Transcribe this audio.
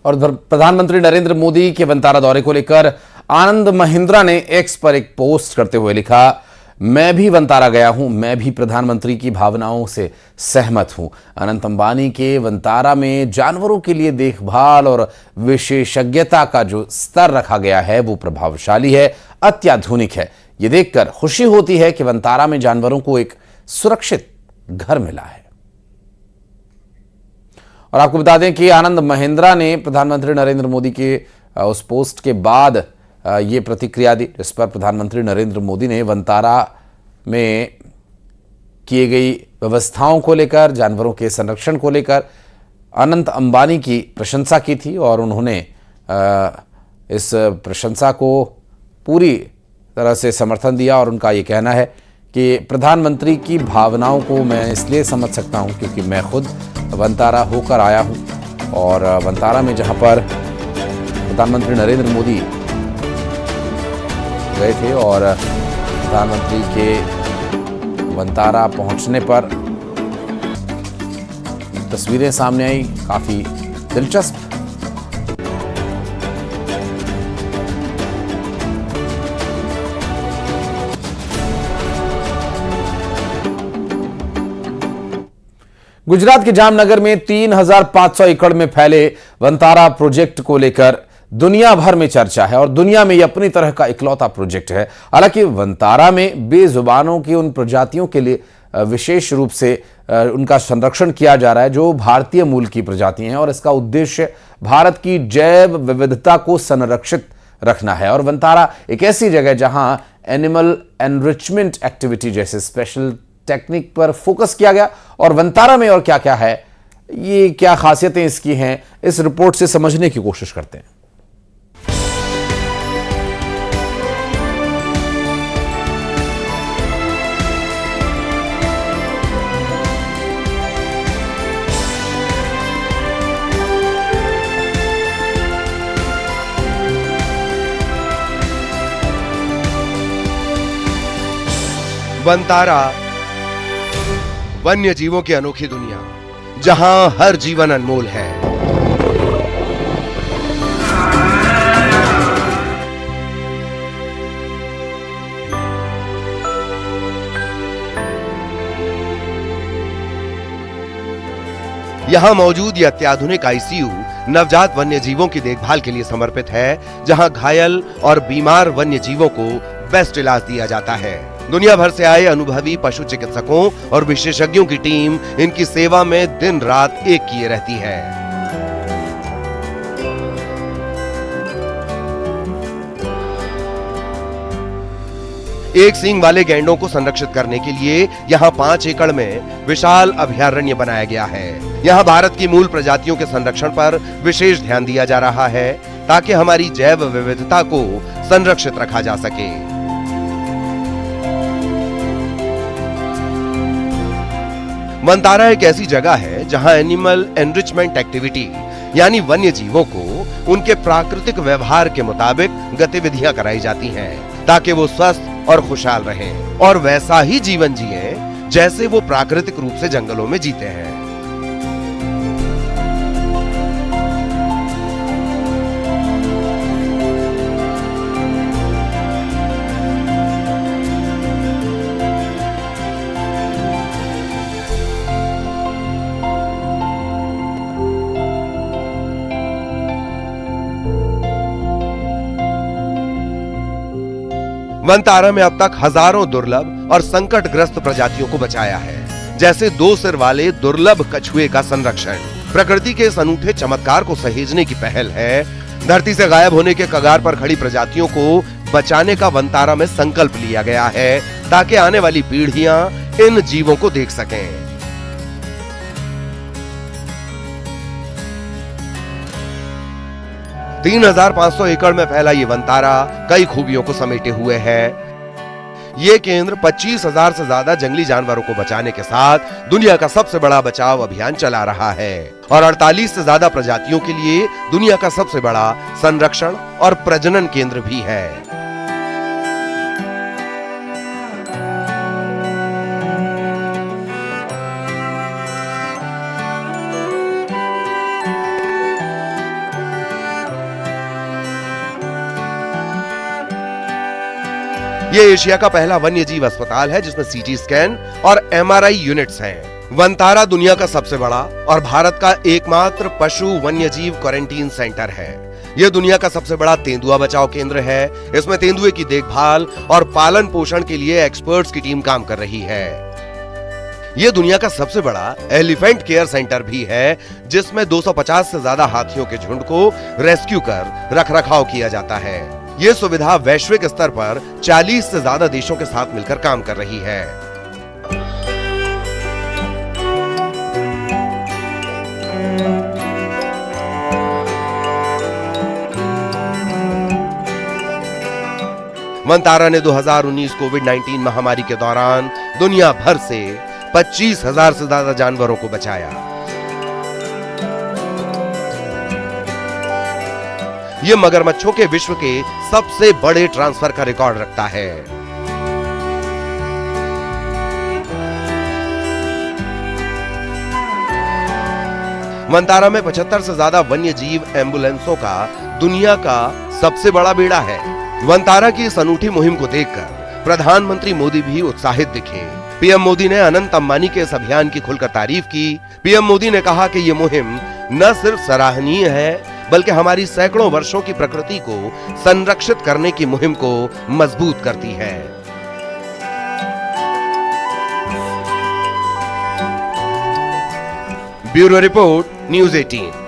और प्रधानमंत्री नरेंद्र मोदी के वंतारा दौरे को लेकर आनंद महिंद्रा ने एक्स पर एक पोस्ट करते हुए लिखा, मैं भी वंतारा गया हूं, मैं भी प्रधानमंत्री की भावनाओं से सहमत हूं। अनंत अंबानी के वंतारा में जानवरों के लिए देखभाल और विशेषज्ञता का जो स्तर रखा गया है वो प्रभावशाली है, अत्याधुनिक है। ये देखकर खुशी होती है कि वंतारा में जानवरों को एक सुरक्षित घर मिला है। और आपको बता दें कि आनंद महिंद्रा ने प्रधानमंत्री नरेंद्र मोदी के उस पोस्ट के बाद ये प्रतिक्रिया दी, जिस पर प्रधानमंत्री नरेंद्र मोदी ने वंतारा में किए गई व्यवस्थाओं को लेकर, जानवरों के संरक्षण को लेकर अनंत अंबानी की प्रशंसा की थी और उन्होंने इस प्रशंसा को पूरी तरह से समर्थन दिया। और उनका ये कहना है कि प्रधानमंत्री की भावनाओं को मैं इसलिए समझ सकता हूं क्योंकि मैं खुद वंतारा होकर आया हूं और वंतारा में जहां पर प्रधानमंत्री नरेंद्र मोदी गए थे और प्रधानमंत्री के वंतारा पहुंचने पर तस्वीरें सामने आई, काफी दिलचस्प। गुजरात के जामनगर में 3,500 एकड़ में फैले वंतारा प्रोजेक्ट को लेकर दुनिया भर में चर्चा है और दुनिया में यह अपनी तरह का इकलौता प्रोजेक्ट है। हालांकि वंतारा में बेजुबानों की उन प्रजातियों के लिए विशेष रूप से उनका संरक्षण किया जा रहा है जो भारतीय मूल की प्रजातियां हैं और इसका उद्देश्य भारत की जैव विविधता को संरक्षित रखना है। और वंतारा एक ऐसी जगह जहां एनिमल एनरिचमेंट एक्टिविटी जैसे स्पेशल टेक्निक पर फोकस किया गया। और वंतारा में और क्या क्या है, ये क्या खासियतें इसकी हैं, इस रिपोर्ट से समझने की कोशिश करते हैं। वंतारा वन्य जीवों की अनोखी दुनिया, जहां हर जीवन अनमोल है। यहां मौजूद यह अत्याधुनिक आईसीयू नवजात वन्य जीवों की देखभाल के लिए समर्पित है, जहां घायल और बीमार वन्य जीवों को बेस्ट इलाज दिया जाता है। दुनिया भर से आए अनुभवी पशु चिकित्सकों और विशेषज्ञों की टीम इनकी सेवा में दिन रात एक किए रहती है। एक सींग वाले गैंडों को संरक्षित करने के लिए यहां 5 एकड़ में विशाल अभयारण्य बनाया गया है। यहां भारत की मूल प्रजातियों के संरक्षण पर विशेष ध्यान दिया जा रहा है ताकि हमारी जैव विविधता को संरक्षित रखा जा सके। वंतारा एक ऐसी जगह है जहां एनिमल एनरिचमेंट एक्टिविटी यानी वन्य जीवों को उनके प्राकृतिक व्यवहार के मुताबिक गतिविधियां कराई जाती हैं ताकि वो स्वस्थ और खुशहाल रहें और वैसा ही जीवन जिए जैसे वो प्राकृतिक रूप से जंगलों में जीते हैं। वंतारा में अब तक हजारों दुर्लभ और संकटग्रस्त प्रजातियों को बचाया है, जैसे 2 सिर वाले दुर्लभ कछुए का संरक्षण। प्रकृति के इस अनूठे चमत्कार को सहेजने की पहल है। धरती से गायब होने के कगार पर खड़ी प्रजातियों को बचाने का वंतारा में संकल्प लिया गया है ताकि आने वाली पीढ़ियां इन जीवों को देख सकें। 3,500 एकड़ में फैला ये वंतारा कई खूबियों को समेटे हुए है। ये केंद्र 25,000 से ज्यादा जंगली जानवरों को बचाने के साथ दुनिया का सबसे बड़ा बचाव अभियान चला रहा है और 48 से ज्यादा प्रजातियों के लिए दुनिया का सबसे बड़ा संरक्षण और प्रजनन केंद्र भी है। ये एशिया का पहला वन्य जीव अस्पताल है जिसमें सीटी स्कैन और एमआरआई यूनिट्स हैं। वनतारा दुनिया का सबसे बड़ा और भारत का एकमात्र पशु वन्य जीव क्वारंटीन सेंटर है। यह दुनिया का सबसे बड़ा तेंदुआ बचाव केंद्र है। इसमें तेंदुए की देखभाल और पालन पोषण के लिए एक्सपर्ट्स की टीम काम कर रही है। यह दुनिया का सबसे बड़ा एलिफेंट केयर सेंटर भी है जिसमें 250 से ज्यादा हाथियों के झुंड को रेस्क्यू कर रखरखाव किया जाता है। यह सुविधा वैश्विक स्तर पर 40 से ज्यादा देशों के साथ मिलकर काम कर रही है। वनतारा ने 2019 कोविड-19 महामारी के दौरान दुनिया भर से 25,000 से ज्यादा जानवरों को बचाया। यह मगरमच्छों के विश्व के सबसे बड़े ट्रांसफर का रिकॉर्ड रखता है। वनतारा में 75 से ज्यादा वन्य जीव एम्बुलेंसों का दुनिया का सबसे बड़ा बेड़ा है। वनतारा की इस अनूठी मुहिम को देखकर प्रधानमंत्री मोदी भी उत्साहित दिखे। पीएम मोदी ने अनंत अंबानी के इस अभियान की खुलकर तारीफ की। पीएम मोदी ने कहा कि यह मुहिम न सिर्फ सराहनीय है बल्कि हमारी सैकड़ों वर्षों की प्रकृति को संरक्षित करने की मुहिम को मजबूत करती है। Bureau report, news 18।